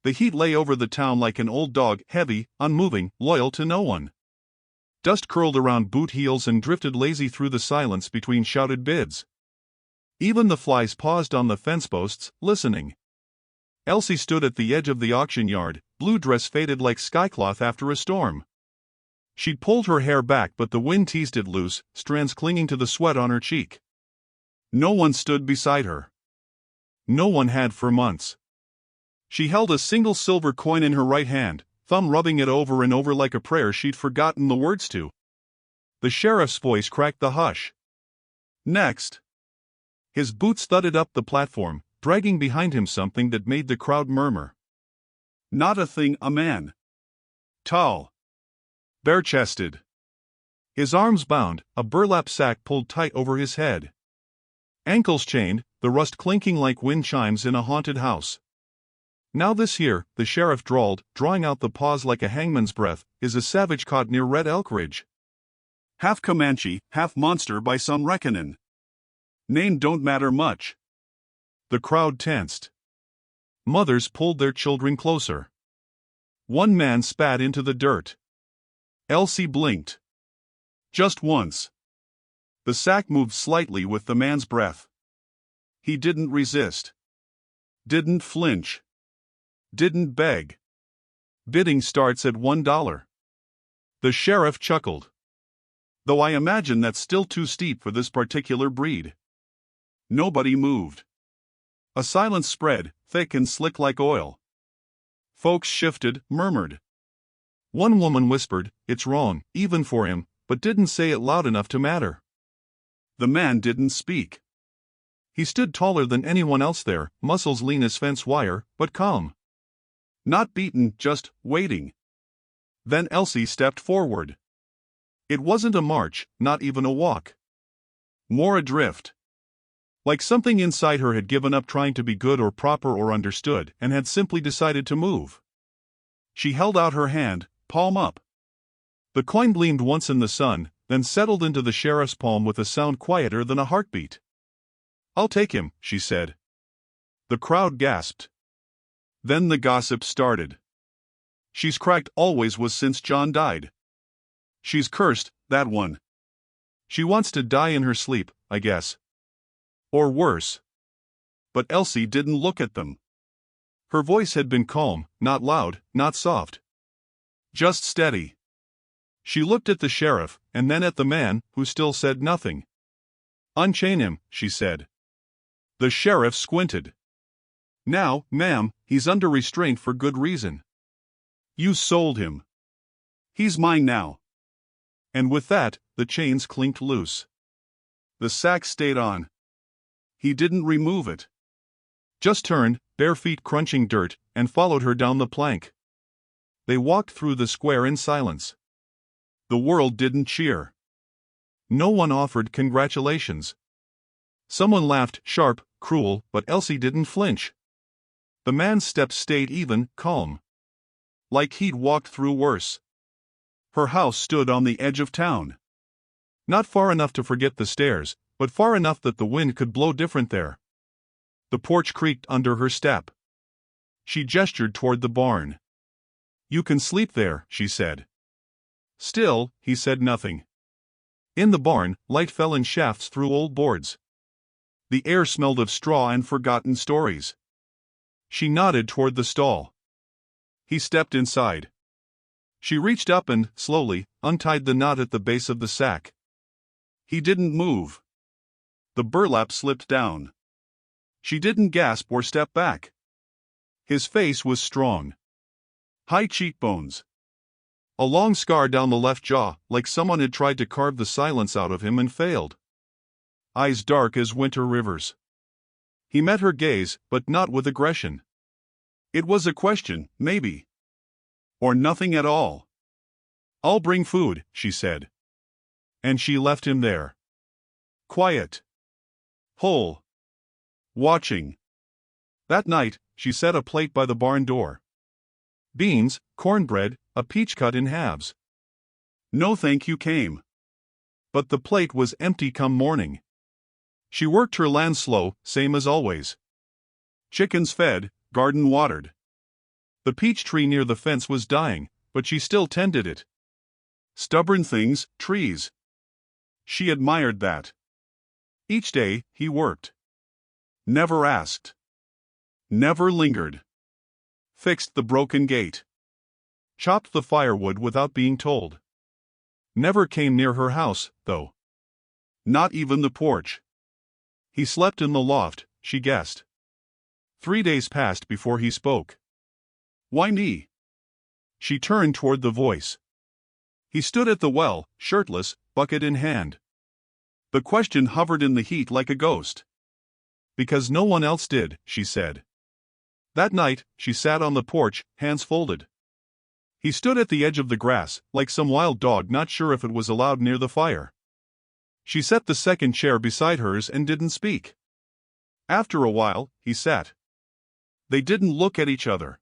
The heat lay over the town like an old dog, heavy, unmoving, loyal to no one. Dust curled around boot heels and drifted lazy through the silence between shouted bids. Even the flies paused on the fence posts, listening. Elsie stood at the edge of the auction yard, blue dress faded like skycloth after a storm. She'd pulled her hair back, but the wind teased it loose, strands clinging to the sweat on her cheek. No one stood beside her. No one had for months. She held a single silver coin in her right hand, thumb rubbing it over and over like a prayer she'd forgotten the words to. The sheriff's voice cracked the hush. Next. His boots thudded up the platform, dragging behind him something that made the crowd murmur. Not a thing, a man. Tall. Bare-chested. His arms bound, a burlap sack pulled tight over his head. Ankles chained, the rust clinking like wind chimes in a haunted house. Now this here, the sheriff drawled, drawing out the pause like a hangman's breath, is a savage caught near Red Elk Ridge. Half Comanche, half monster by some reckonin'. Name don't matter much. The crowd tensed. Mothers pulled their children closer. One man spat into the dirt. Elsie blinked. Just once. The sack moved slightly with the man's breath. He didn't resist. Didn't flinch. Didn't beg. Bidding starts at $1. The sheriff chuckled. Though I imagine that's still too steep for this particular breed. Nobody moved. A silence spread, thick and slick like oil. Folks shifted, murmured. One woman whispered, "It's wrong, even for him," but didn't say it loud enough to matter. The man didn't speak. He stood taller than anyone else there, muscles lean as fence wire, but calm. Not beaten, just waiting. Then Elsie stepped forward. It wasn't a march, not even a walk. More a drift. Like something inside her had given up trying to be good or proper or understood, and had simply decided to move. She held out her hand, palm up. The coin gleamed once in the sun, then settled into the sheriff's palm with a sound quieter than a heartbeat. "I'll take him," she said. The crowd gasped. Then the gossip started. "She's cracked always was since John died. She's cursed, that one. She wants to die in her sleep, I guess. Or worse." But Elsie didn't look at them. Her voice had been calm, not loud, not soft. Just steady. She looked at the sheriff, and then at the man, who still said nothing. "Unchain him," she said. The sheriff squinted. "Now, ma'am, he's under restraint for good reason. You sold him. He's mine now." And with that, the chains clinked loose. The sack stayed on. He didn't remove it. Just turned, bare feet crunching dirt, and followed her down the plank. They walked through the square in silence. The world didn't cheer. No one offered congratulations. Someone laughed, sharp, cruel, but Elsie didn't flinch. The man's steps stayed even, calm. Like he'd walked through worse. Her house stood on the edge of town. Not far enough to forget the stairs, but far enough that the wind could blow different there. The porch creaked under her step. She gestured toward the barn. "You can sleep there," she said. Still, he said nothing. In the barn, light fell in shafts through old boards. The air smelled of straw and forgotten stories. She nodded toward the stall. He stepped inside. She reached up and, slowly, untied the knot at the base of the sack. He didn't move. The burlap slipped down. She didn't gasp or step back. His face was strong. High cheekbones. A long scar down the left jaw, like someone had tried to carve the silence out of him and failed. Eyes dark as winter rivers. He met her gaze, but not with aggression. It was a question, maybe. Or nothing at all. "I'll bring food," she said. And she left him there. Quiet. Whole. Watching. That night, she set a plate by the barn door. Beans, cornbread, a peach cut in halves. No thank you came. But the plate was empty come morning. She worked her land slow, same as always. Chickens fed, garden watered. The peach tree near the fence was dying, but she still tended it. Stubborn things, trees. She admired that. Each day, he worked. Never asked. Never lingered. Fixed the broken gate. Chopped the firewood without being told. Never came near her house, though. Not even the porch. He slept in the loft, she guessed. 3 days passed before he spoke. Why me? She turned toward the voice. He stood at the well, shirtless, bucket in hand. The question hovered in the heat like a ghost. Because no one else did, she said. That night, she sat on the porch, hands folded. He stood at the edge of the grass, like some wild dog not sure if it was allowed near the fire. She set the second chair beside hers and didn't speak. After a while, he sat. They didn't look at each other.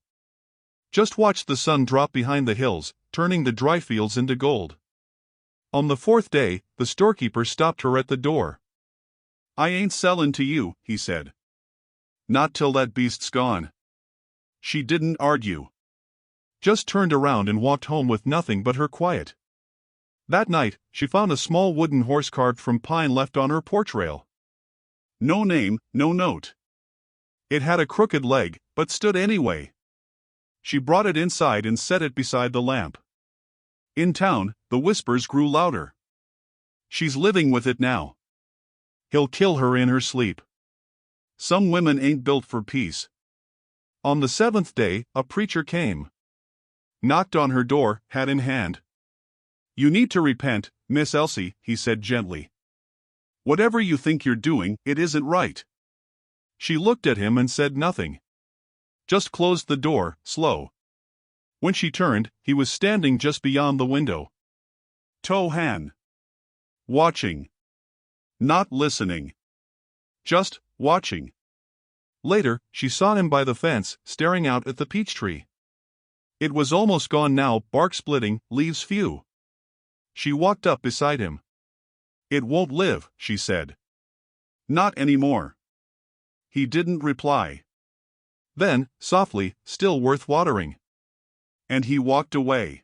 Just watched the sun drop behind the hills, turning the dry fields into gold. On the 4th day, the storekeeper stopped her at the door. I ain't sellin' to you, he said. Not till that beast's gone. She didn't argue. Just turned around and walked home with nothing but her quiet. That night, she found a small wooden horse carved from pine left on her porch rail. No name, no note. It had a crooked leg, but stood anyway. She brought it inside and set it beside the lamp. In town, the whispers grew louder. She's living with it now. He'll kill her in her sleep. Some women ain't built for peace. On the 7th day, a preacher came. Knocked on her door, hat in hand. You need to repent, Miss Elsie, he said gently. Whatever you think you're doing, it isn't right. She looked at him and said nothing. Just closed the door, slow. When she turned, he was standing just beyond the window. Tohan. Watching. Not listening. Just watching. Later, she saw him by the fence, staring out at the peach tree. It was almost gone now, bark splitting, leaves few. She walked up beside him. It won't live, she said. Not anymore. He didn't reply. Then, softly, still worth watering. And he walked away.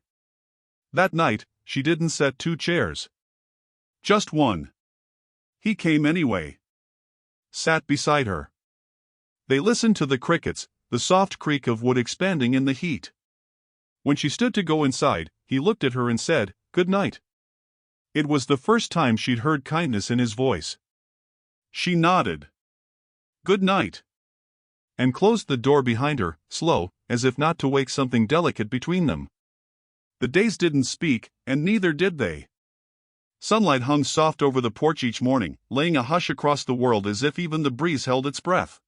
That night, she didn't set 2 chairs. Just one. He came anyway. Sat beside her. They listened to the crickets, the soft creak of wood expanding in the heat. When she stood to go inside, he looked at her and said, "Good night." It was the first time she'd heard kindness in his voice. She nodded. "Good night." And closed the door behind her, slow, as if not to wake something delicate between them. The days didn't speak, and neither did they. Sunlight hung soft over the porch each morning, laying a hush across the world as if even the breeze held its breath.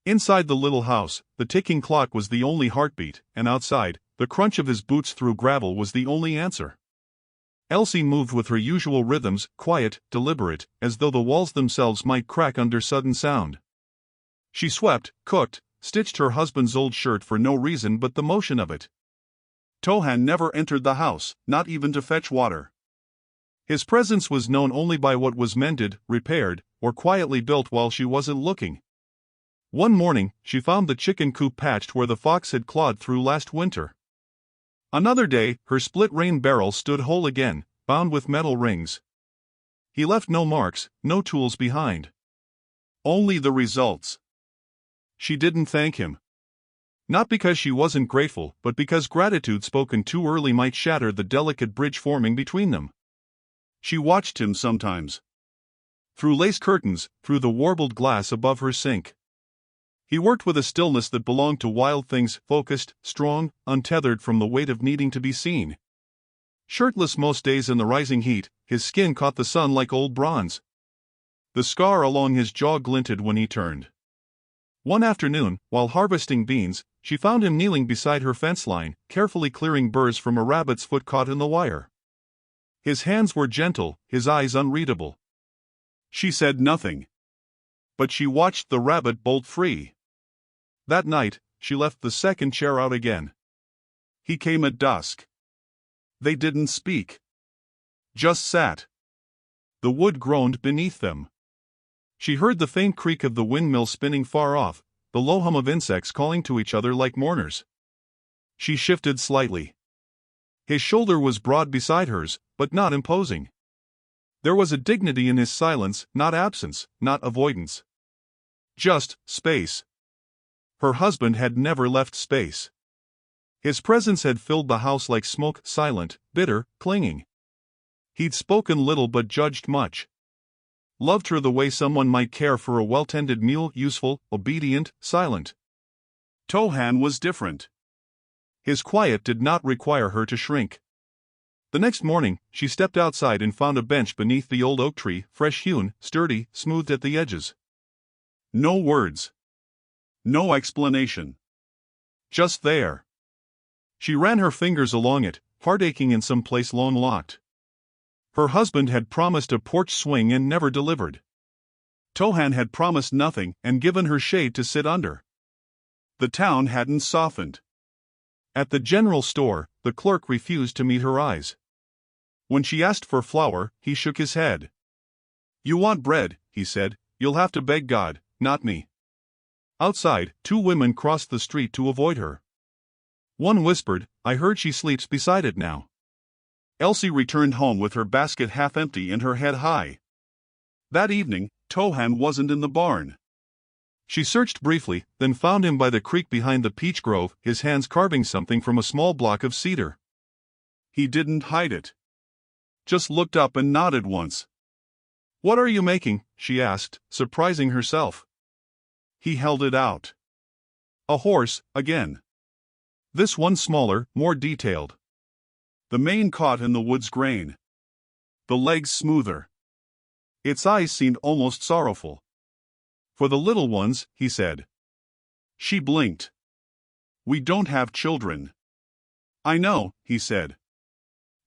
Inside the little house, the ticking clock was the only heartbeat, and outside, the crunch of his boots through gravel was the only answer. Elsie moved with her usual rhythms, quiet, deliberate, as though the walls themselves might crack under sudden sound. She swept, cooked, stitched her husband's old shirt for no reason but the motion of it. Tohan never entered the house, not even to fetch water. His presence was known only by what was mended, repaired, or quietly built while she wasn't looking. One morning, she found the chicken coop patched where the fox had clawed through last winter. Another day, her split rain barrel stood whole again, bound with metal rings. He left no marks, no tools behind. Only the results. She didn't thank him. Not because she wasn't grateful, but because gratitude spoken too early might shatter the delicate bridge forming between them. She watched him sometimes. Through lace curtains, through the warbled glass above her sink. He worked with a stillness that belonged to wild things, focused, strong, untethered from the weight of needing to be seen. Shirtless most days in the rising heat, his skin caught the sun like old bronze. The scar along his jaw glinted when he turned. One afternoon, while harvesting beans, she found him kneeling beside her fence line, carefully clearing burrs from a rabbit's foot caught in the wire. His hands were gentle, his eyes unreadable. She said nothing. But she watched the rabbit bolt free. That night, she left the second chair out again. He came at dusk. They didn't speak. Just sat. The wood groaned beneath them. She heard the faint creak of the windmill spinning far off, the low hum of insects calling to each other like mourners. She shifted slightly. His shoulder was broad beside hers, but not imposing. There was a dignity in his silence, not absence, not avoidance. Just space. Her husband had never left space. His presence had filled the house like smoke, silent, bitter, clinging. He'd spoken little but judged much. Loved her the way someone might care for a well-tended mule, useful, obedient, silent. Tohan was different. His quiet did not require her to shrink. The next morning, she stepped outside and found a bench beneath the old oak tree, fresh-hewn, sturdy, smoothed at the edges. No words. No explanation. Just there. She ran her fingers along it, heart aching in some place long locked. Her husband had promised a porch swing and never delivered. Tohan had promised nothing and given her shade to sit under. The town hadn't softened. At the general store, the clerk refused to meet her eyes. When she asked for flour, he shook his head. "You want bread," he said, "you'll have to beg God, not me." Outside, two women crossed the street to avoid her. One whispered, "I heard she sleeps beside it now." Elsie returned home with her basket half empty and her head high. That evening, Tohan wasn't in the barn. She searched briefly, then found him by the creek behind the peach grove, his hands carving something from a small block of cedar. He didn't hide it. Just looked up and nodded once. "What are you making?" she asked, surprising herself. He held it out. A horse, again. This one smaller, more detailed. The mane caught in the wood's grain. The legs smoother. Its eyes seemed almost sorrowful. "For the little ones," he said. She blinked. "We don't have children." "I know," he said.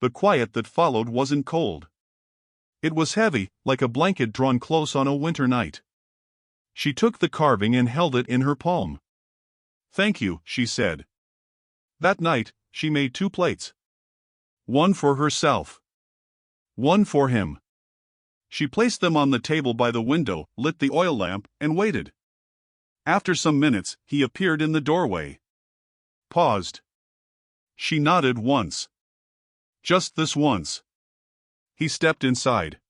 The quiet that followed wasn't cold. It was heavy, like a blanket drawn close on a winter night. She took the carving and held it in her palm. "Thank you," she said. That night, she made 2 plates. One for herself. One for him. She placed them on the table by the window, lit the oil lamp, and waited. After some minutes, he appeared in the doorway. Paused. She nodded once. Just this once. He stepped inside.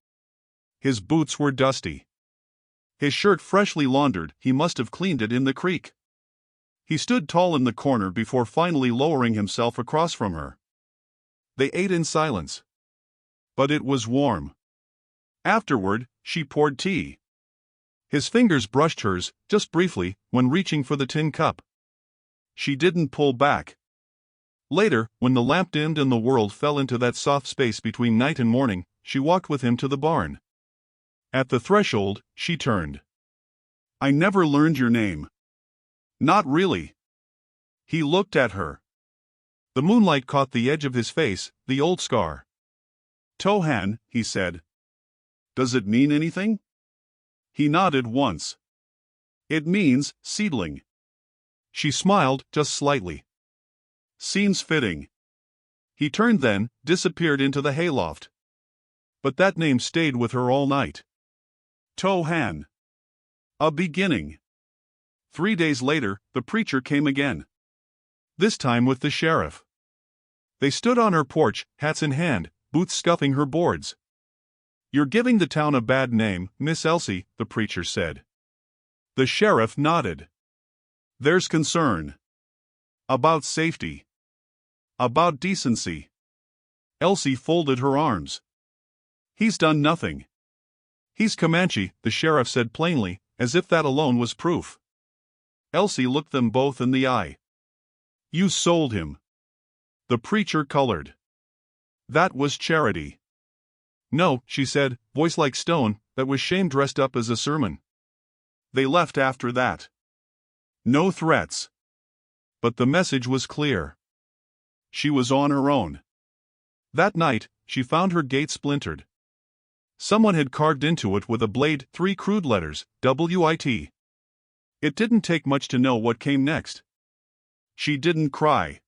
His boots were dusty. His shirt freshly laundered, he must have cleaned it in the creek. He stood tall in the corner before finally lowering himself across from her. They ate in silence. But it was warm. Afterward, she poured tea. His fingers brushed hers, just briefly, when reaching for the tin cup. She didn't pull back. Later, when the lamp dimmed and the world fell into that soft space between night and morning, she walked with him to the barn. At the threshold, she turned. "I never learned your name." "Not really." He looked at her. The moonlight caught the edge of his face, the old scar. "Tohan," he said. "Does it mean anything?" He nodded once. "It means seedling." She smiled, just slightly. "Seems fitting." He turned then, disappeared into the hayloft. But that name stayed with her all night. Tohan. A beginning. 3 days later, the preacher came again. This time with the sheriff. They stood on her porch, hats in hand, boots scuffing her boards. "You're giving the town a bad name, Miss Elsie," the preacher said. The sheriff nodded. "There's concern. About safety. About decency." Elsie folded her arms. "He's done nothing." "He's Comanche," the sheriff said plainly, as if that alone was proof. Elsie looked them both in the eye. "You sold him." The preacher colored. "That was charity." "No," she said, voice like stone, "that was shame dressed up as a sermon." They left after that. No threats. But the message was clear. She was on her own. That night, she found her gate splintered. Someone had carved into it with a blade 3 crude letters, WIT. It didn't take much to know what came next. She didn't cry.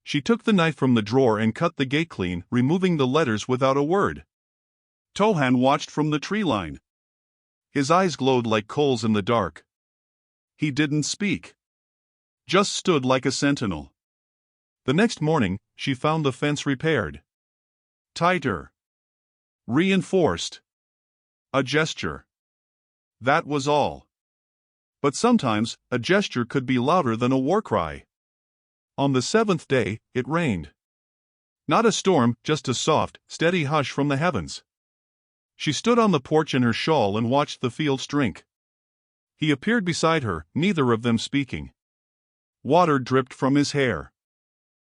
She took the knife from the drawer and cut the gate clean, removing the letters without a word. Tohan watched from the tree line. His eyes glowed like coals in the dark. He didn't speak. Just stood like a sentinel. The next morning, she found the fence repaired. Tighter. Reinforced. A gesture. That was all. But sometimes, a gesture could be louder than a war cry. On the seventh day, it rained. Not a storm, just a soft, steady hush from the heavens. She stood on the porch in her shawl and watched the fields drink. He appeared beside her, neither of them speaking. Water dripped from his hair.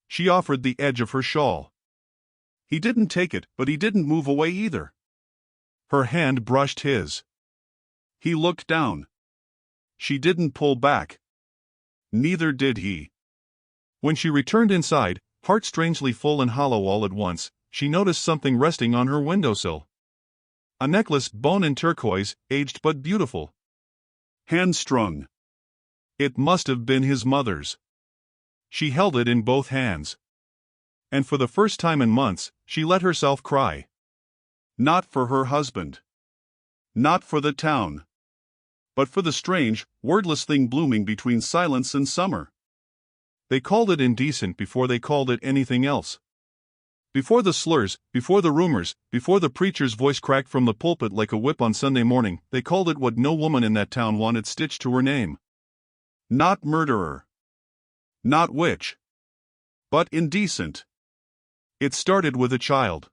She offered the edge of her shawl. He didn't take it, but he didn't move away either. Her hand brushed his. He looked down. She didn't pull back. Neither did he. When she returned inside, heart strangely full and hollow all at once, she noticed something resting on her windowsill. A necklace, bone and turquoise, aged but beautiful. Hand-strung. It must have been his mother's. She held it in both hands. And for the first time in months, she let herself cry. Not for her husband. Not for the town. But for the strange, wordless thing blooming between silence and summer. They called it indecent before they called it anything else. Before the slurs, before the rumors, before the preacher's voice cracked from the pulpit like a whip on Sunday morning, they called it what no woman in that town wanted stitched to her name. Not murderer. Not witch. But indecent. It started with a child.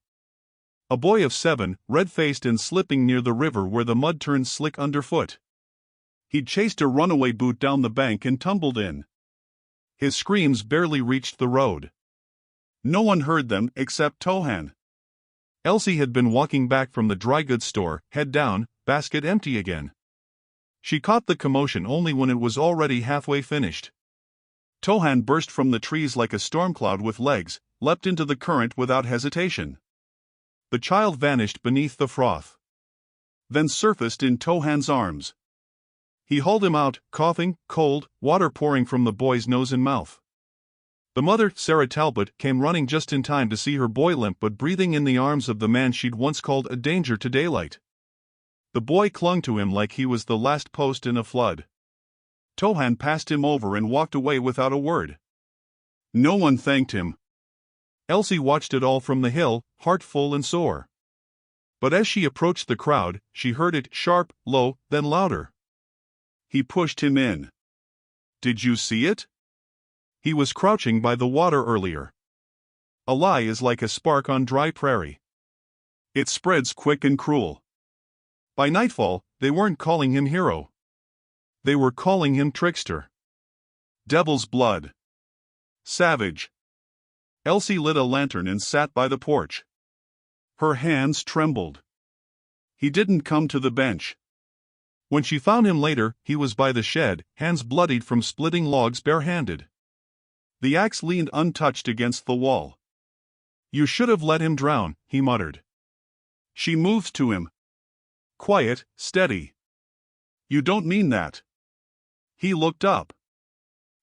A boy of 7, red-faced and slipping near the river where the mud turned slick underfoot. He'd chased a runaway boot down the bank and tumbled in. His screams barely reached the road. No one heard them except Tohan. Elsie had been walking back from the dry goods store, head down, basket empty again. She caught the commotion only when it was already halfway finished. Tohan burst from the trees like a storm cloud with legs, leapt into the current without hesitation. The child vanished beneath the froth. Then surfaced in Tohan's arms. He hauled him out, coughing, cold, water pouring from the boy's nose and mouth. The mother, Sarah Talbot, came running just in time to see her boy limp but breathing in the arms of the man she'd once called a danger to daylight. The boy clung to him like he was the last post in a flood. Tohan passed him over and walked away without a word. No one thanked him. Elsie watched it all from the hill, heart full and sore. But as she approached the crowd, she heard it sharp, low, then louder. He pushed him in. Did you see it? He was crouching by the water earlier. A lie is like a spark on dry prairie. It spreads quick and cruel. By nightfall, they weren't calling him hero. They were calling him trickster. Devil's blood. Savage. Elsie lit a lantern and sat by the porch. Her hands trembled. He didn't come to the bench. When she found him later, he was by the shed, hands bloodied from splitting logs barehanded. The axe leaned untouched against the wall. You should have let him drown, he muttered. She moved to him. Quiet, steady. You don't mean that. He looked up.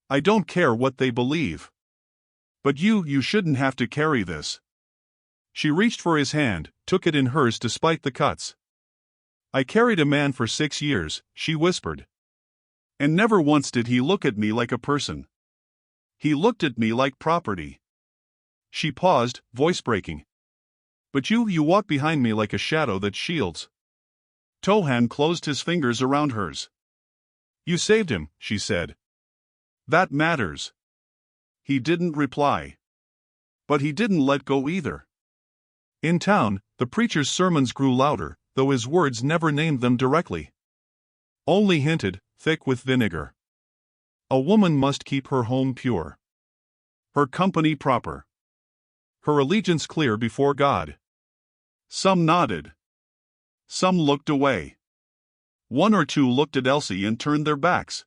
I don't care what they believe. But you shouldn't have to carry this. She reached for his hand, took it in hers despite the cuts. I carried a man for 6 years, she whispered. And never once did he look at me like a person. He looked at me like property. She paused, voice breaking. But you walk behind me like a shadow that shields. Tohan closed his fingers around hers. You saved him, she said. That matters. He didn't reply. But he didn't let go either. In town, the preacher's sermons grew louder, though his words never named them directly. Only hinted, thick with vinegar. A woman must keep her home pure. Her company proper. Her allegiance clear before God. Some nodded. Some looked away. 1 or 2 looked at Elsie and turned their backs.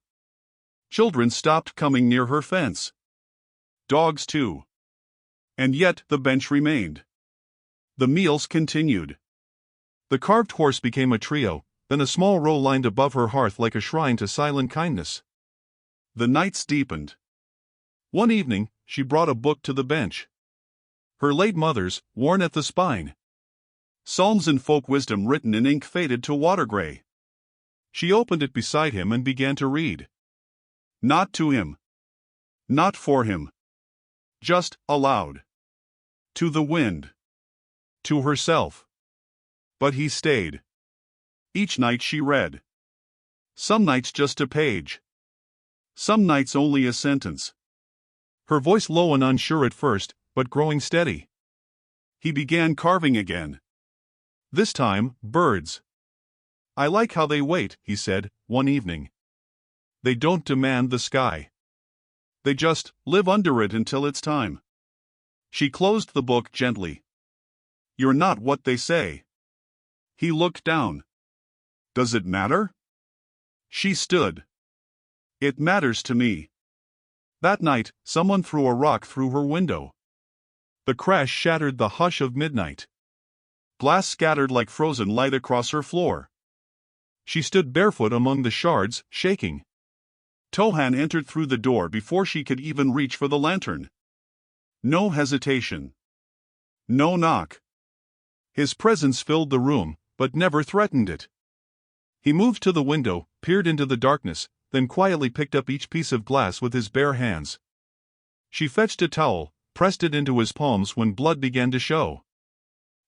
Children stopped coming near her fence. Dogs too. And yet the bench remained. The meals continued. The carved horse became a trio, then a small row lined above her hearth like a shrine to silent kindness. The nights deepened. One evening, she brought a book to the bench. Her late mother's, worn at the spine. Psalms and folk wisdom written in ink faded to water gray. She opened it beside him and began to read. Not to him. Not for him. Just, aloud. To the wind. To herself. But he stayed. Each night she read. Some nights just a page. Some nights only a sentence. Her voice low and unsure at first, but growing steady. He began carving again. This time, birds. I like how they wait, he said, one evening. They don't demand the sky. They just live under it until it's time. She closed the book gently. You're not what they say. He looked down. Does it matter? She stood. It matters to me. That night, someone threw a rock through her window. The crash shattered the hush of midnight. Glass scattered like frozen light across her floor. She stood barefoot among the shards, shaking. Tohan entered through the door before she could even reach for the lantern. No hesitation. No knock. His presence filled the room, but never threatened it. He moved to the window, peered into the darkness, then quietly picked up each piece of glass with his bare hands. She fetched a towel, pressed it into his palms when blood began to show.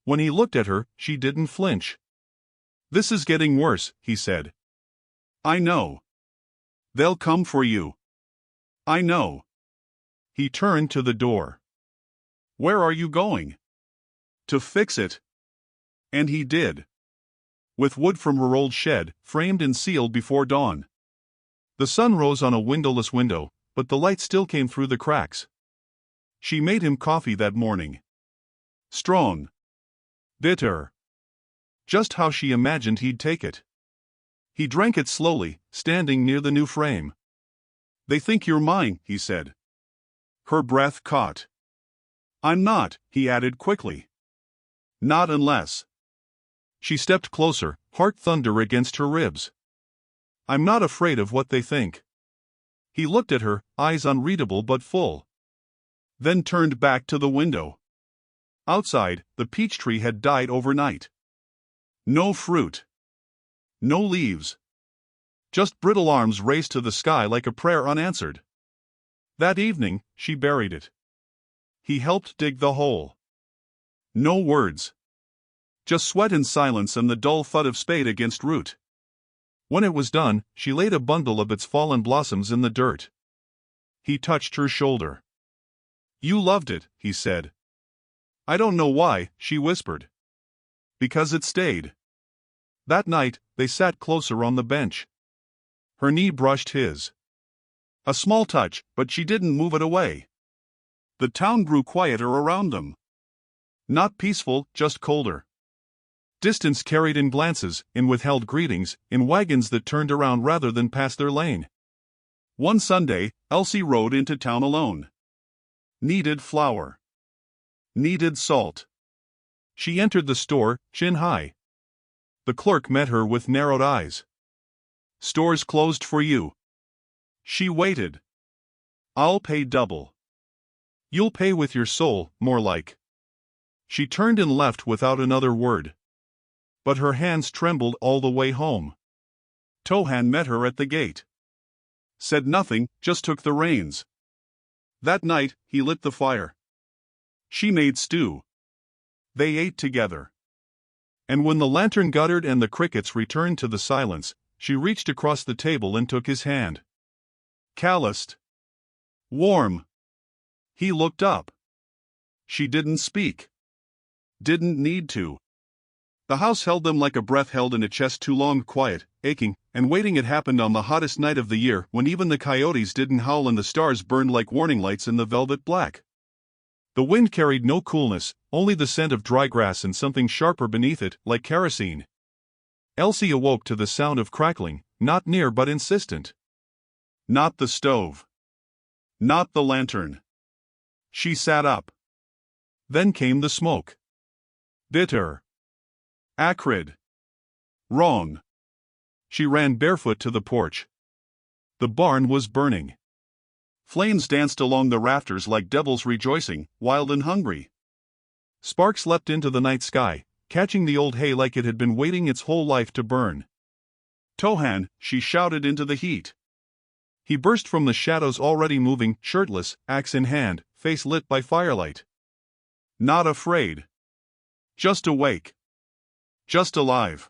When he looked at her, she didn't flinch. This is getting worse, he said. I know. They'll come for you. I know. He turned to the door. Where are you going? To fix it. And he did. With wood from her old shed, framed and sealed before dawn. The sun rose on a windowless window, but the light still came through the cracks. She made him coffee that morning. Strong. Bitter. Just how she imagined he'd take it. He drank it slowly, standing near the new frame. They think you're mine, he said. Her breath caught. I'm not, he added quickly. Not unless. She stepped closer, heart thunder against her ribs. I'm not afraid of what they think. He looked at her, eyes unreadable but full. Then turned back to the window. Outside, the peach tree had died overnight. No fruit. No leaves. Just brittle arms raised to the sky like a prayer unanswered. That evening, she buried it. He helped dig the hole. No words. Just sweat and silence and the dull thud of spade against root. When it was done, she laid a bundle of its fallen blossoms in the dirt. He touched her shoulder. You loved it, he said. I don't know why, she whispered. Because it stayed. That night, they sat closer on the bench. Her knee brushed his. A small touch, but she didn't move it away. The town grew quieter around them. Not peaceful, just colder. Distance carried in glances, in withheld greetings, in wagons that turned around rather than passed their lane. One Sunday, Elsie rode into town alone. Needed flour. Needed salt. She entered the store, chin high. The clerk met her with narrowed eyes. Store's closed for you. She waited. I'll pay double. You'll pay with your soul, more like. She turned and left without another word. But her hands trembled all the way home. Tohan met her at the gate. Said nothing, just took the reins. That night, he lit the fire. She made stew. They ate together. And when the lantern guttered and the crickets returned to the silence, she reached across the table and took his hand. Calloused. Warm. He looked up. She didn't speak. Didn't need to. The house held them like a breath held in a chest too long, quiet, aching, and waiting. It happened on the hottest night of the year when even the coyotes didn't howl and the stars burned like warning lights in the velvet black. The wind carried no coolness, only the scent of dry grass and something sharper beneath it, like kerosene. Elsie awoke to the sound of crackling, not near but insistent. Not the stove. Not the lantern. She sat up. Then came the smoke. Bitter. Acrid. Wrong. She ran barefoot to the porch. The barn was burning. Flames danced along the rafters like devils rejoicing, wild and hungry. Sparks leapt into the night sky, catching the old hay like it had been waiting its whole life to burn. Tohan, she shouted into the heat. He burst from the shadows already moving, shirtless, axe in hand, face lit by firelight. Not afraid. Just awake. Just alive.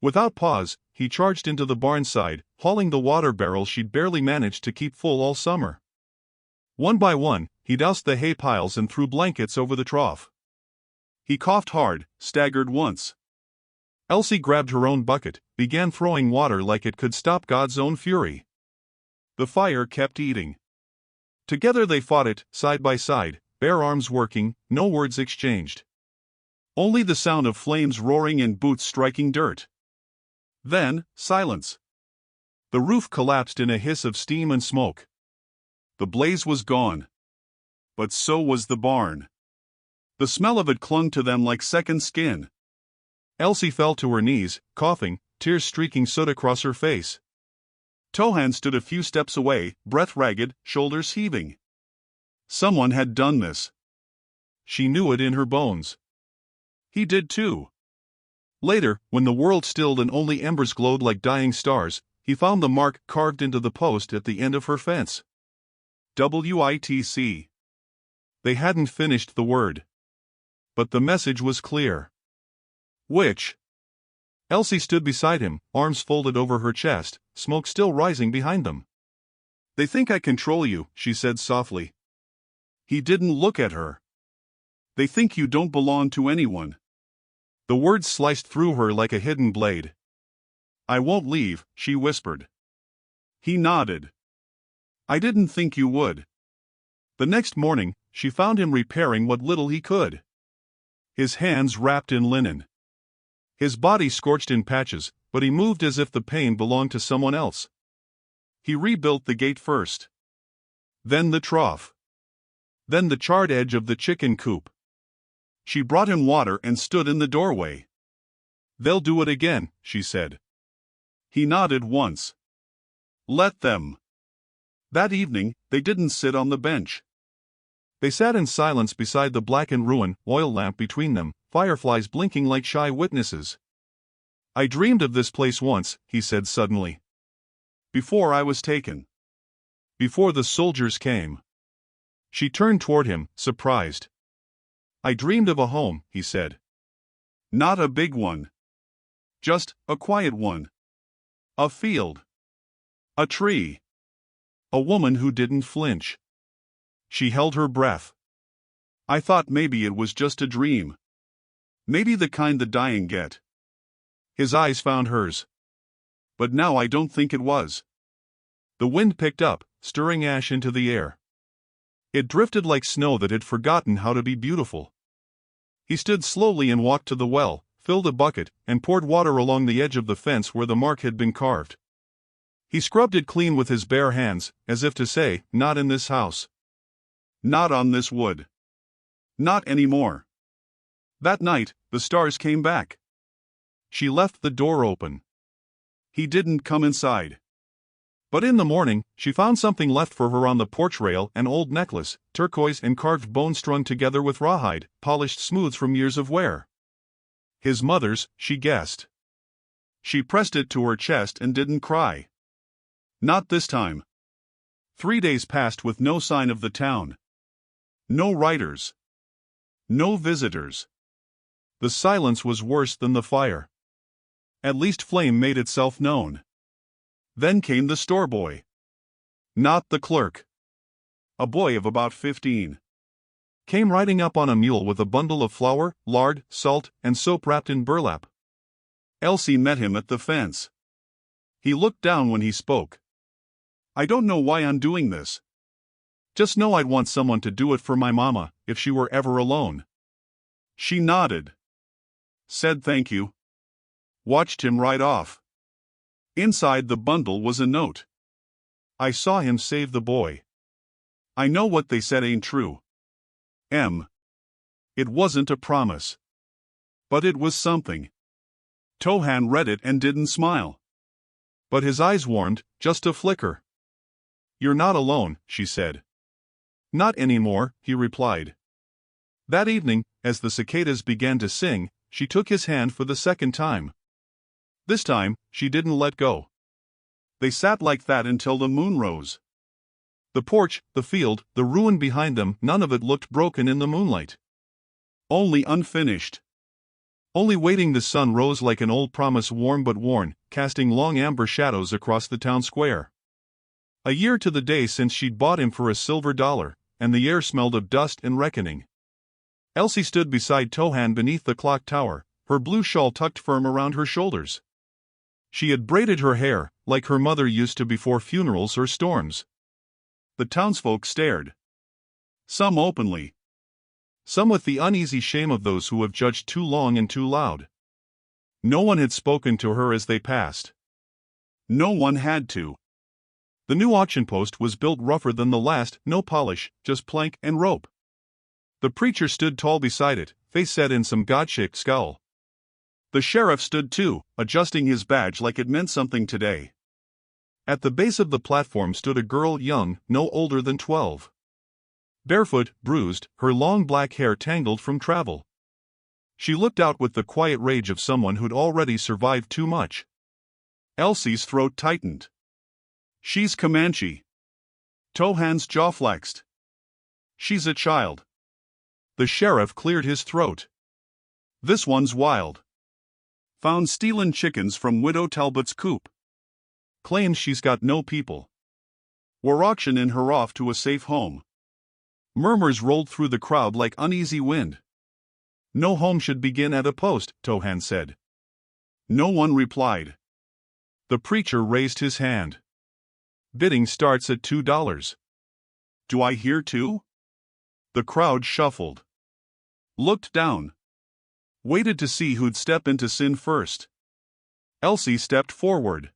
Without pause, he charged into the barn side, hauling the water barrel she'd barely managed to keep full all summer. One by one, he doused the hay piles and threw blankets over the trough. He coughed hard, staggered once. Elsie grabbed her own bucket, began throwing water like it could stop God's own fury. The fire kept eating. Together they fought it, side by side, bare arms working, no words exchanged. Only the sound of flames roaring and boots striking dirt. Then, silence. The roof collapsed in a hiss of steam and smoke. The blaze was gone. But so was the barn. The smell of it clung to them like second skin. Elsie fell to her knees, coughing, tears streaking soot across her face. Tohan stood a few steps away, breath ragged, shoulders heaving. Someone had done this. She knew it in her bones. He did too. Later, when the world stilled and only embers glowed like dying stars, he found the mark carved into the post at the end of her fence. WITC. They hadn't finished the word. But the message was clear. Which? Elsie stood beside him, arms folded over her chest, smoke still rising behind them. They think I control you, she said softly. He didn't look at her. They think you don't belong to anyone. The words sliced through her like a hidden blade. I won't leave, she whispered. He nodded. I didn't think you would. The next morning, she found him repairing what little he could. His hands wrapped in linen. His body scorched in patches, but he moved as if the pain belonged to someone else. He rebuilt the gate first. Then the trough. Then the charred edge of the chicken coop. She brought him water and stood in the doorway. They'll do it again, she said. He nodded once. Let them. That evening, they didn't sit on the bench. They sat in silence beside the blackened ruin, oil lamp between them, fireflies blinking like shy witnesses. I dreamed of this place once, he said suddenly. Before I was taken. Before the soldiers came. She turned toward him, surprised. I dreamed of a home, he said. Not a big one. Just a quiet one. A field. A tree. A woman who didn't flinch. She held her breath. I thought maybe it was just a dream. Maybe the kind the dying get. His eyes found hers. But now I don't think it was. The wind picked up, stirring ash into the air. It drifted like snow that had forgotten how to be beautiful. He stood slowly and walked to the well, filled a bucket, and poured water along the edge of the fence where the mark had been carved. He scrubbed it clean with his bare hands, as if to say, not in this house. Not on this wood. Not anymore. That night, the stars came back. She left the door open. He didn't come inside. But in the morning, she found something left for her on the porch rail, an old necklace, turquoise and carved bone strung together with rawhide, polished smooth from years of wear. His mother's, she guessed. She pressed it to her chest and didn't cry. Not this time. 3 days passed with no sign of the town. No riders. No visitors. The silence was worse than the fire. At least flame made itself known. Then came the store boy. Not the clerk. A boy of about 15. Came riding up on a mule with a bundle of flour, lard, salt, and soap wrapped in burlap. Elsie met him at the fence. He looked down when he spoke. I don't know why I'm doing this. Just know I'd want someone to do it for my mama, if she were ever alone. She nodded. Said thank you. Watched him ride off. Inside the bundle was a note. I saw him save the boy. I know what they said ain't true. M. It wasn't a promise. But it was something. Tohan read it and didn't smile. But his eyes warmed, just a flicker. You're not alone, she said. Not anymore, he replied. That evening, as the cicadas began to sing, she took his hand for the second time. This time, she didn't let go. They sat like that until the moon rose. The porch, the field, the ruin behind them, none of it looked broken in the moonlight. Only unfinished. Only waiting. The sun rose like an old promise, warm but worn, casting long amber shadows across the town square. A year to the day since she'd bought him for $1, and the air smelled of dust and reckoning. Elsie stood beside Tohan beneath the clock tower, her blue shawl tucked firm around her shoulders. She had braided her hair, like her mother used to before funerals or storms. The townsfolk stared. Some openly. Some with the uneasy shame of those who have judged too long and too loud. No one had spoken to her as they passed. No one had to. The new auction post was built rougher than the last, no polish, just plank and rope. The preacher stood tall beside it, face set in some God-shaped scowl. The sheriff stood too, adjusting his badge like it meant something today. At the base of the platform stood a girl young, no older than 12. Barefoot, bruised, her long black hair tangled from travel. She looked out with the quiet rage of someone who'd already survived too much. Elsie's throat tightened. She's Comanche. Tohan's jaw flexed. She's a child. The sheriff cleared his throat. This one's wild. Found stealin' chickens from Widow Talbot's coop. Claims she's got no people. We're auctioning her off to a safe home. Murmurs rolled through the crowd like uneasy wind. No home should begin at a post, Tohan said. No one replied. The preacher raised his hand. Bidding starts at $2. Do I hear two? The crowd shuffled. Looked down. Waited to see who'd step into sin first. Elsie stepped forward.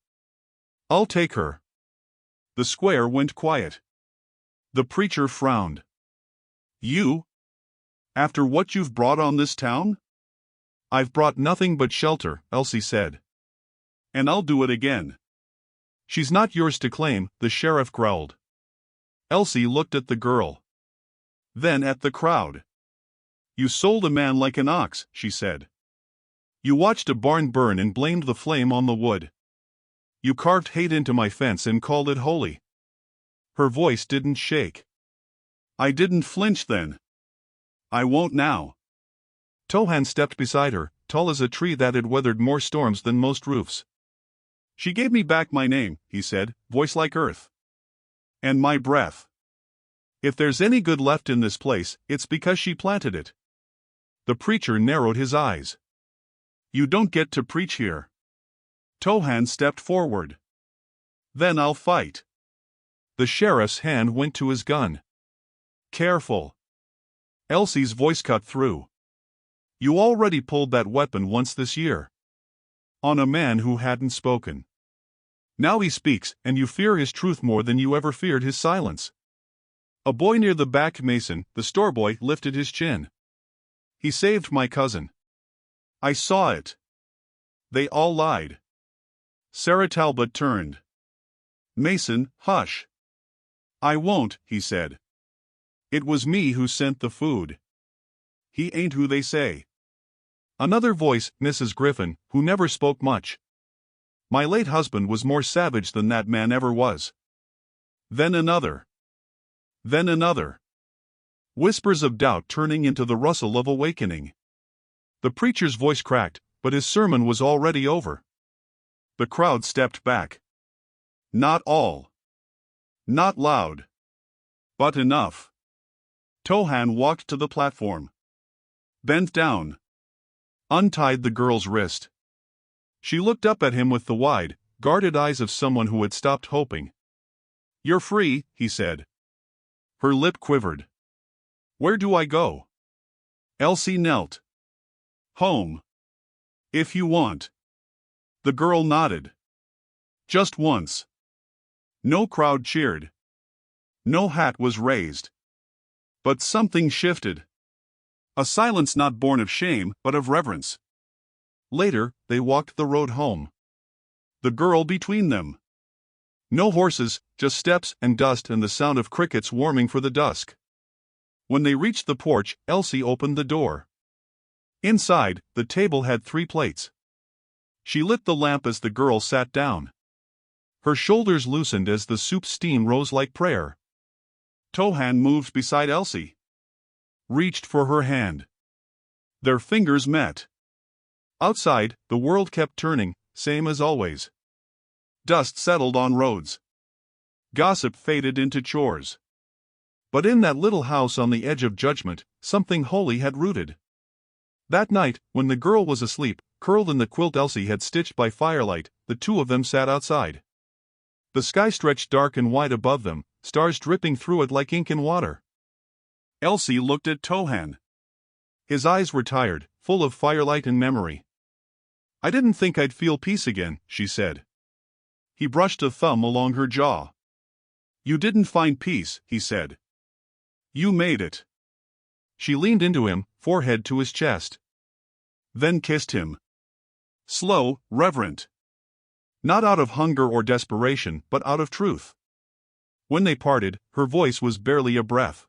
I'll take her. The square went quiet. The preacher frowned. You? After what you've brought on this town? I've brought nothing but shelter, Elsie said. And I'll do it again. She's not yours to claim, the sheriff growled. Elsie looked at the girl. Then at the crowd. You sold a man like an ox, she said. You watched a barn burn and blamed the flame on the wood. You carved hate into my fence and called it holy. Her voice didn't shake. I didn't flinch then. I won't now. Tohan stepped beside her, tall as a tree that had weathered more storms than most roofs. She gave me back my name, he said, voice like earth. And my breath. If there's any good left in this place, it's because she planted it. The preacher narrowed his eyes. You don't get to preach here. Tohan stepped forward. Then I'll fight. The sheriff's hand went to his gun. Careful. Elsie's voice cut through. You already pulled that weapon once this year. On a man who hadn't spoken. Now he speaks, and you fear his truth more than you ever feared his silence. A boy near the back, Mason, the store boy, lifted his chin. He saved my cousin. I saw it. They all lied. Sarah Talbot turned. Mason, hush. I won't, he said. It was me who sent the food. He ain't who they say. Another voice, Mrs. Griffin, who never spoke much. My late husband was more savage than that man ever was. Then another. Then another. Whispers of doubt turning into the rustle of awakening. The preacher's voice cracked, but his sermon was already over. The crowd stepped back. Not all. Not loud. But enough. Tohan walked to the platform. Bent down. Untied the girl's wrist. She looked up at him with the wide, guarded eyes of someone who had stopped hoping. You're free, he said. Her lip quivered. Where do I go? Elsie knelt. Home. If you want. The girl nodded. Just once. No crowd cheered. No hat was raised. But something shifted. A silence not born of shame, but of reverence. Later, they walked the road home. The girl between them. No horses, just steps and dust and the sound of crickets warming for the dusk. When they reached the porch, Elsie opened the door. Inside, the table had 3 plates. She lit the lamp as the girl sat down. Her shoulders loosened as the soup steam rose like prayer. Tohan moved beside Elsie. Reached for her hand. Their fingers met. Outside, the world kept turning, same as always. Dust settled on roads. Gossip faded into chores. But in that little house on the edge of judgment, something holy had rooted. That night, when the girl was asleep, curled in the quilt Elsie had stitched by firelight, the two of them sat outside. The sky stretched dark and wide above them, stars dripping through it like ink and water. Elsie looked at Tohan. His eyes were tired, full of firelight and memory. "I didn't think I'd feel peace again," she said. He brushed a thumb along her jaw. "You didn't find peace," he said. "You made it." She leaned into him, forehead to his chest. Then kissed him. Slow, reverent. Not out of hunger or desperation, but out of truth. When they parted, her voice was barely a breath.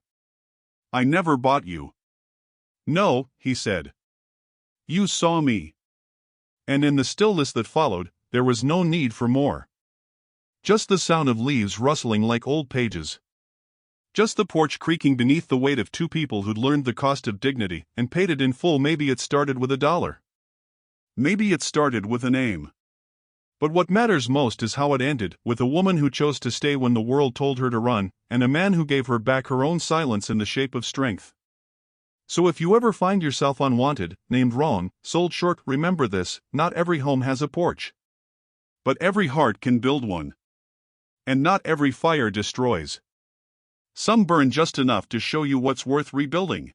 "I never bought you." "No," he said. "You saw me." And in the stillness that followed, there was no need for more. Just the sound of leaves rustling like old pages. Just the porch creaking beneath the weight of two people who'd learned the cost of dignity and paid it in full. Maybe it started with $1. Maybe it started with a name. But what matters most is how it ended, with a woman who chose to stay when the world told her to run, and a man who gave her back her own silence in the shape of strength. So if you ever find yourself unwanted, named wrong, sold short, remember this: not every home has a porch. But every heart can build one. And not every fire destroys. Some burn just enough to show you what's worth rebuilding.